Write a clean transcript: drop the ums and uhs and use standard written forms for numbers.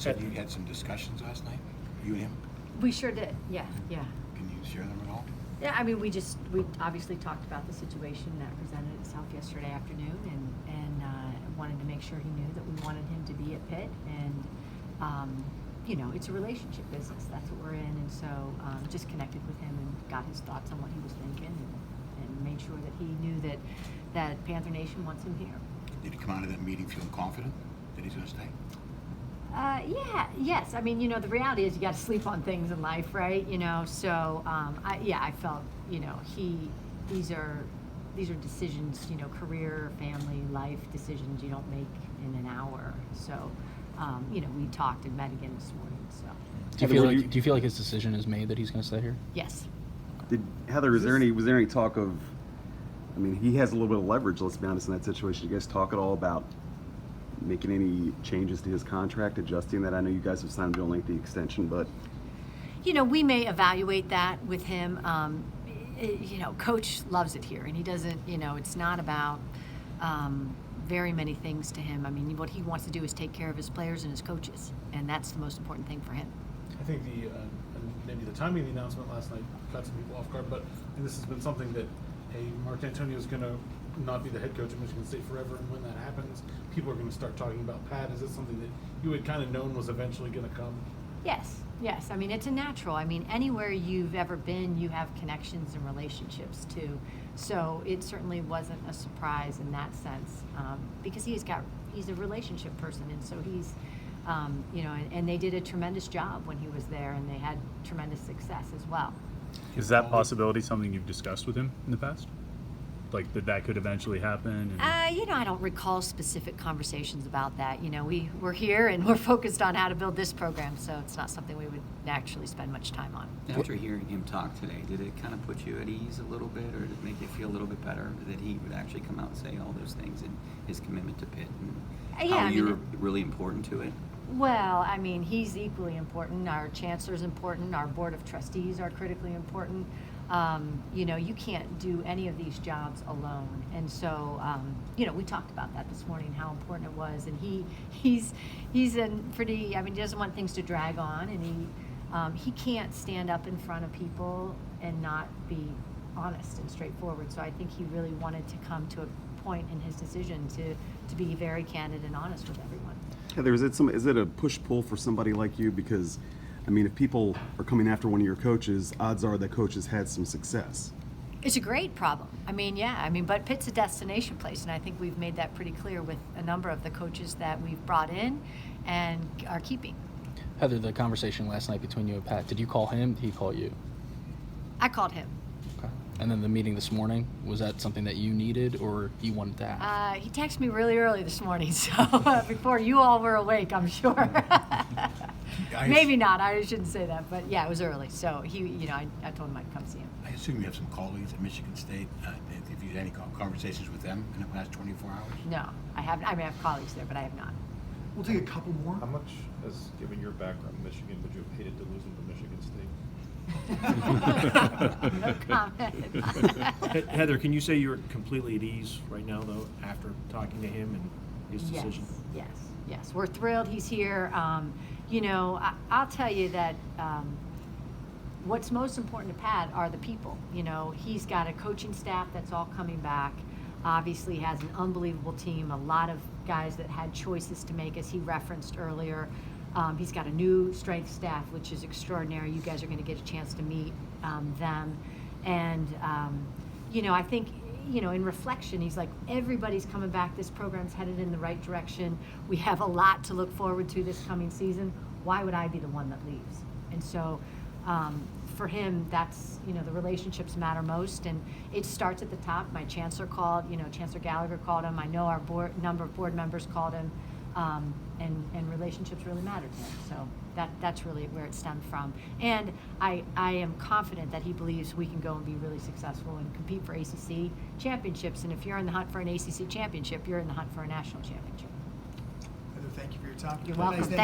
said you had some discussions last night, you and him. We sure did. Yeah. Can you share them at all? Yeah, I mean, we obviously talked about the situation that presented itself yesterday afternoon, and wanted to make sure he knew that we wanted him to be at Pitt, and it's a relationship business. That's what we're in, and so just connected with him and got his thoughts on what he was thinking, and made sure that he knew that Panther Nation wants him here. Did he come out of that meeting feeling confident that he's going to stay? Yes. I mean, the reality is you got to sleep on things in life, right? So I felt, these are decisions, career, family, life decisions you don't make in an hour. So, we talked and met again this morning. So. Do you feel like his decision is made that he's going to stay here? Yes. Heather, was there any talk of? I mean, he has a little bit of leverage. Let's be honest in that situation. You guys talk at all about making any changes to his contract, adjusting that? I know you guys have signed him to a lengthy extension, but we may evaluate that with him. Coach loves it here, and he doesn't. It's not about very many things to him. I mean, what he wants to do is take care of his players and his coaches, and that's the most important thing for him. I think maybe the timing of the announcement last night caught some people off guard, but this has been something that, Mark D'Antonio is going to not be the head coach of Michigan State forever, and when that happens, people are going to start talking about Pat. Is it something that you had kind of known was eventually going to come? Yes. I mean, it's a natural. I mean, anywhere you've ever been, you have connections and relationships too. So it certainly wasn't a surprise in that sense, because he's a relationship person, and so he's, and they did a tremendous job when he was there, and they had tremendous success as well. Is that possibility something you've discussed with him in the past? Like that could eventually happen? And... I don't recall specific conversations about that. We're here and we're focused on how to build this program, so it's not something we would actually spend much time on. After hearing him talk today, did it kind of put you at ease a little bit, or did it make you feel a little bit better that he would actually come out and say all those things and his commitment to Pitt and how you're really important to it? Well, I mean, he's equally important. Our chancellor's important. Our board of trustees are critically important. You can't do any of these jobs alone. And so, we talked about that this morning, how important it was. And he's in pretty, he doesn't want things to drag on, and he can't stand up in front of people and not be honest and straightforward. So I think he really wanted to come to a point in his decision to be very candid and honest with everyone. Heather, is it a push-pull for somebody like you? Because, if people are coming after one of your coaches, odds are that coach has had some success. It's a great problem. But Pitt's a destination place, and I think we've made that pretty clear with a number of the coaches that we've brought in and are keeping. Heather, the conversation last night between you and Pat, did you call him? Did he call you? I called him. Okay. And then the meeting this morning, was that something that you needed or you wanted to have? He texted me really early this morning, so before you all were awake, I'm sure. Maybe not. I shouldn't say that, but yeah, it was early. So I told him I'd come see him. I assume you have some colleagues at Michigan State. Have you had any conversations with them in the last 24 hours? No, I haven't. I have colleagues there, but I have not. We'll take a couple more. How much, given your background in Michigan, would you have hated to lose him to Michigan State? No comment. Heather, can you say you're completely at ease right now, though, after talking to him and his decision? Yes. We're thrilled he's here. I'll tell you that what's most important to Pat are the people. He's got a coaching staff that's all coming back. Obviously has an unbelievable team, a lot of guys that had choices to make, as he referenced earlier. He's got a new strength staff, which is extraordinary. You guys are going to get a chance to meet them. And, I think, in reflection, he's like, everybody's coming back. This program's headed in the right direction. We have a lot to look forward to this coming season. Why would I be the one that leaves? And so for him, that's, the relationships matter most. And it starts at the top. My chancellor called, Chancellor Gallagher called him. I know our number of board members called him. And relationships really matter to him. So that's really where it stemmed from. And I am confident that he believes we can go and be really successful and compete for ACC championships. And if you're in the hunt for an ACC championship, you're in the hunt for a national championship. Heather, thank you for your time. You're welcome. Thanks. Thank